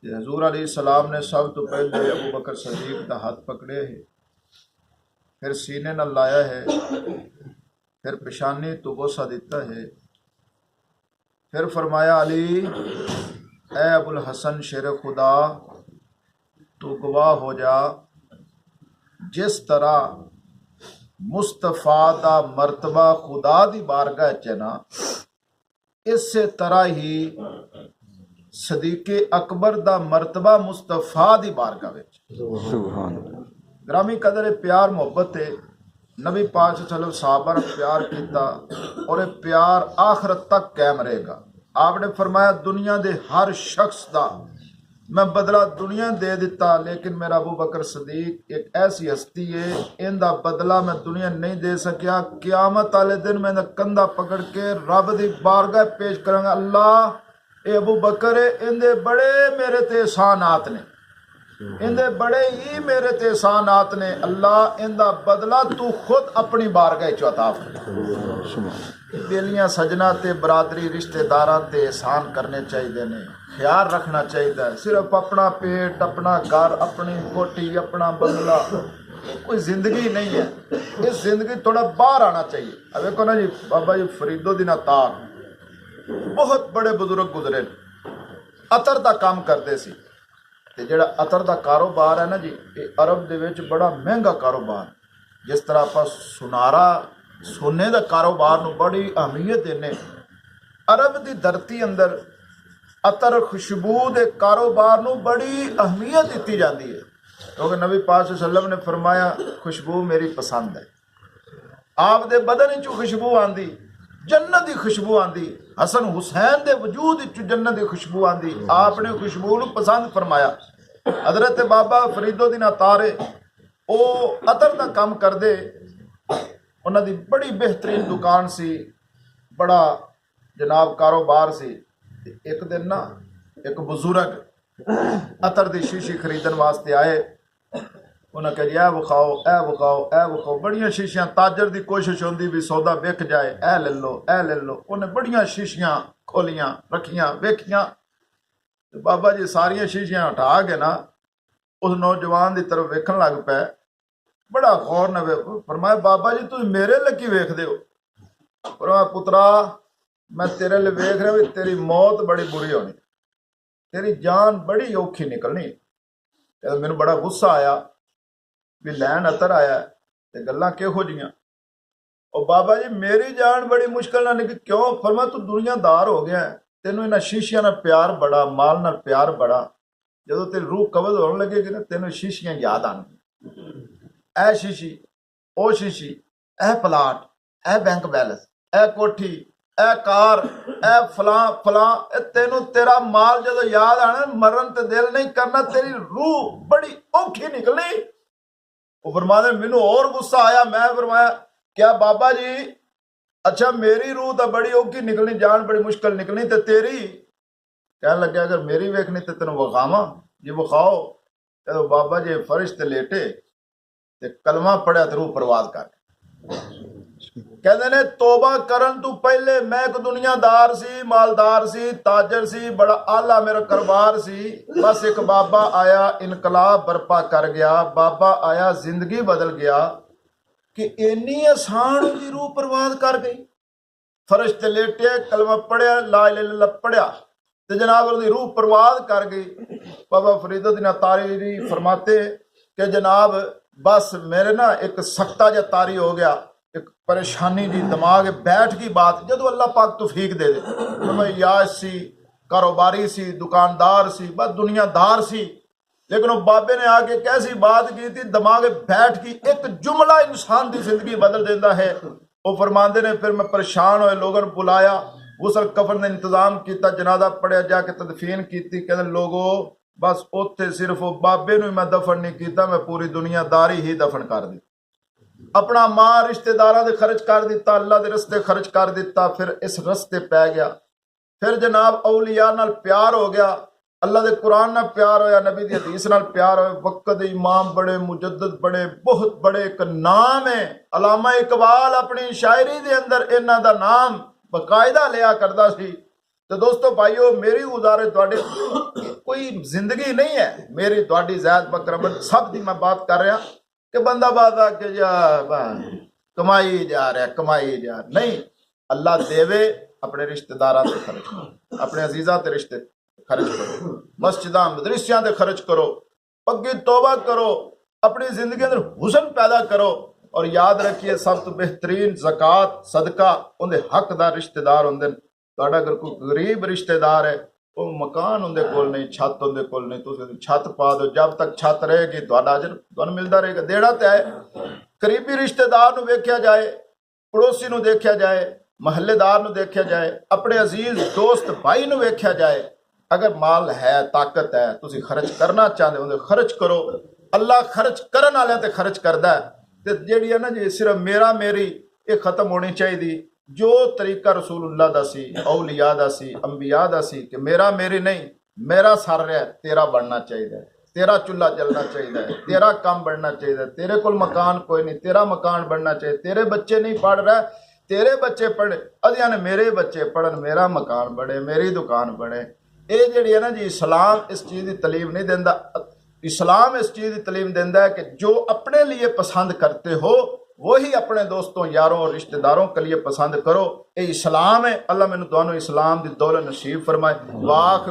हजूर अलैहिस्सलाम ने सब तो पहले अबू बकर सदीक का हाथ पकड़े है, फिर सीने न लाया है, फिर पेशानी तो बोसा दिता है, फिर फरमाया अली ए अबुल हसन शेर खुदा तू गवाह हो जा, जिस तरह मुस्तफा दा मरतबा खुदा दी बारगाह च ना, इसे तरह ही सदीके अकबर दा मरतबा मुस्तफा दी बारगाह विच। सुभान अल्लाह। ग्रामी कदर प्यार मोहब्बत है, नबी पाक सल्लल्लाहु अलैहि वसल्लम साहबा ने प्यार किया और ये प्यार आखिरत तक कायम रहेगा। आपने फरमाया दुनिया दे हर शख्स दा मैं बदला दुनिया दे दिता, लेकिन मेरा अबू बकर सदीक एक ऐसी हस्ती है इनका बदला मैं दुनिया नहीं दे सकिया। क़यामत वाले दिन मैं कंधा पकड़ के रब दी बारगाह पेश करांगा, अल्लाह ये अबू बकर है, इनके बड़े मेरे ते एहसानात ने, इनके बड़े ही मेरे ते एहसानात ने, अल्लाह इनका बदला तू खुद अपनी बारगाह च अता फरमा। बेलियां सजना ते बरादरी रिश्तेदारां ते एहसान करने चाहिए ने, ख्याल रखना चाहिए। सिर्फ अपना पेट, अपना घर, अपनी कोठी, अपना बंगला कोई जिंदगी नहीं है। इस जिंदगी थोड़ा बाहर आना चाहिए। अब देखो ना जी, बाबा जी फरीदुद्दीन अतार बहुत बड़े बुजुर्ग गुजरे, अतर का काम करते सी, ते जिहड़ा अतर का कारोबार है ना जी, ये अरब दे विच बड़ा महंगा कारोबार। जिस तरह आप सुनारा सोने का कारोबार नूं बड़ी अहमियत देने, अरब की धरती अंदर अतर खुशबू के कारोबार नूं बड़ी अहमियत दी जाती है, क्योंकि नबी पाक सल्लल्लाहु अलैहि वसल्लम ने फरमाया खुशबू मेरी पसंद है। आप दे बदन चों खुशबू आंदी, जन्नत की खुशबू आंदी, हसन हुसैन के वजूद जन्नत की खुशबू आंदी, आपने खुशबू नूं पसंद फरमाया। हजरत बाबा फरीदुद्दीन अतारे वो अतर का काम करते, उन्होंने बड़ी बेहतरीन दुकान सी, बड़ा जनाब कारोबार सी। एक दिन ना एक बुजुर्ग अतर की शीशी खरीदने वास्ते आए, उन्हें कहा जी ए विखाओ ए विखाओ ए विखाओ। बड़िया शीशियां, ताजर की कोशिश होंदी भी सौदा विक जाए, ए ले लो ए ले लो। उन्हें बड़िया शीशियां खोलियां, रखियां, वेखियां। तो बाबा जी सारिया शीशियां हटा के ना उस नौजवान की तरफ वेखन लग पे, बड़ा गौर न फरमाया बाबा जी तुम मेरे लगी वेखदे हो? फरमाया पुत्रा मैं तेरे लिए वेख रहा भी तेरी मौत बड़ी बुरी होनी, तेरी जान बड़ी औखी निकलनी। मैनू बड़ा गुस्सा आया भी लैन अतर आया ते गल्लां किहो जिहियां। और बाबा जी मेरी जान बड़ी मुश्किल ना निकली। क्यों? फरमाया तू दुनियादार हो गया, तेनों इन्हां शीशियां नाल प्यार बड़ा, माल नाल प्यार बड़ा, जदों तेरी रूह कबज होने लगेगी ना तेनों शीशियां याद आउणगियां। ए शीशी, ओ शीशी, ए प्लाट, ए बैंक बैलेंस, ए कोठी, ए कार, ए फलां फलां, तेनों तेरा माल जदों याद आना मरन ते दिल नहीं करना, तेरी रूह बड़ी औखी निकलनी। वो फरमाते मैनू और गुस्सा आया। मैं फरमाया क्या बाबा जी, अच्छा मेरी रूह तो बड़ी औखी निकलनी, जान बड़ी मुश्किल निकलनी, तो तेरी? कहने लगे अगर मेरी वेखनी तो तेन विखावा जी, विखाओ। तो बाबा जी फर्श ते लेटे ते कलमा पढ़िया तो रूह परवाज कर। कहते ने तोबा करन तू पहले मैं एक दुनियादार सी, मालदार सी, ताजर सी, बड़ा आला मेरा कारोबार सी। बस एक बाबा आया इनकलाब बर्पा कर गया, बाबा आया जिंदगी बदल गया कि इन्नी आसान की रूह परवाज कर गई। फर्श ते लेटे कलमा पढ़िया, ला इलाहा इल्लल्लाह पढ़िया तो जनाब उसकी रूह परवाज कर गई। बाबा फरीदुद्दीन तारी फरमाते कि जनाब बस मेरे ना एक सख्ता जा तारी हो गया, एक परेशानी जी दिमाग बैठ गई बात, जदों अल्लाह पाक तौफीक दे दे। मैं याश सी, कारोबारी सी, दुकानदार सी, बस दुनियादार सी, लेकिन वो बाबे ने आके कैसी बात की थी दिमाग बैठ गई। एक जुमला इंसान की जिंदगी बदल देता है। वो फरमाते ने फिर मैं परेशान होए, लोगों ने बुलाया, गुसल कफन का इंतजाम किया, जनाजा पढ़िया, जाके तदफीन की। कहते लोगो बस उत्थे सिर्फ वो बाबे नूं मैं दफन नहीं किया, मैं पूरी दुनियादारी ही दफन कर दी। अपना मां रिश्तेदारां दे खर्च कर दिता, अल्लाह दे रस्ते खर्च कर दिता, फिर इस रस्ते पै गया। फिर जनाब औलिया नाल प्यार हो गया, अल्लाह दे कुरान नाल प्यार होया, नबी दी हदीस नाल प्यार होया। वक्त दे इमाम बड़े, मुजद्दिद बड़े, बहुत बड़े, एक नाम है अलामा इकबाल अपनी शायरी दे अंदर इन्हां दा नाम बकायदा लिया करदा सी। तो दोस्तों भाइयों, मेरी गुजारिश थोड़े, कोई जिंदगी नहीं है मेरी थोड़ी ज़ैद बकरम सब की मैं बात कर रहा कि बंदा बात आके कमाई जा रहा, कमाई जा रहा नहीं। अल्लाह देवे, अपने रिश्तेदार से खर्च करो, अपने अजीजा ते रिश्ते खर्च करो, मस्जिदां मदरसियां ते खर्च करो, पक्की तौबा करो, अपनी जिंदगी अंदर हुसन पैदा करो। और याद रखिए, सब तो बेहतरीन ज़कात सदका उनके हकदार रिश्तेदार होंगे। ਤੁਹਾਡਾ अगर कोई गरीब रिश्तेदार है, वो मकान उनके कोल नहीं, छत उनके कोल नहीं, तुम छत पा दो, जब तक छत रहेगी ਤੁਹਾਡਾ अजर ਤੁਹਾਨੂੰ मिलता रहेगा। देना तो है। करीबी रिश्तेदार ਨੂੰ ਵੇਖਿਆ जाए, पड़ोसी ਨੂੰ देखा जाए, महल्लेदार ਨੂੰ देखा जाए, अपने अजीज दोस्त भाई ਨੂੰ ਵੇਖਿਆ जाए। अगर माल है, ताकत है, तुम खर्च करना चाहते हो खर्च करो। अल्लाह खर्च करने वाले ते खर्च करता है। तो जी है ना जी, सिर्फ मेरा मेरी ये खत्म होनी चाहिए। जो तरीका रसूलुल्लाह दा सी, औलिया दा सी, अंबिया दा सी कि मेरा मेरी नहीं, मेरा सर रहा तेरा बनना चाहिए, तेरा चूल्हा जलना चाहिए, तेरा काम बनना चाहिए, तेरे को मकान कोई नहीं, तेरा मकान बनना चाहिए, तेरे बच्चे नहीं पढ़ रहे, तेरे बच्चे पढ़े, अदिया ने मेरे बच्चे पढ़न, मेरा मकान बने, मेरी दुकान बने। ये जी है ना जी, इस्लाम इस चीज़ की तलीम नहीं देता। इस्लाम इस चीज़ की तलीम देता है कि जो अपने लिए पसंद करते हो वही अपने दोस्तों, यारों और रिश्तेदारों के लिए पसंद करो। ये इस्लाम है। अल्लाह मैनू तुहानू इस्लाम की दौलत नसीब फरमाए। वाख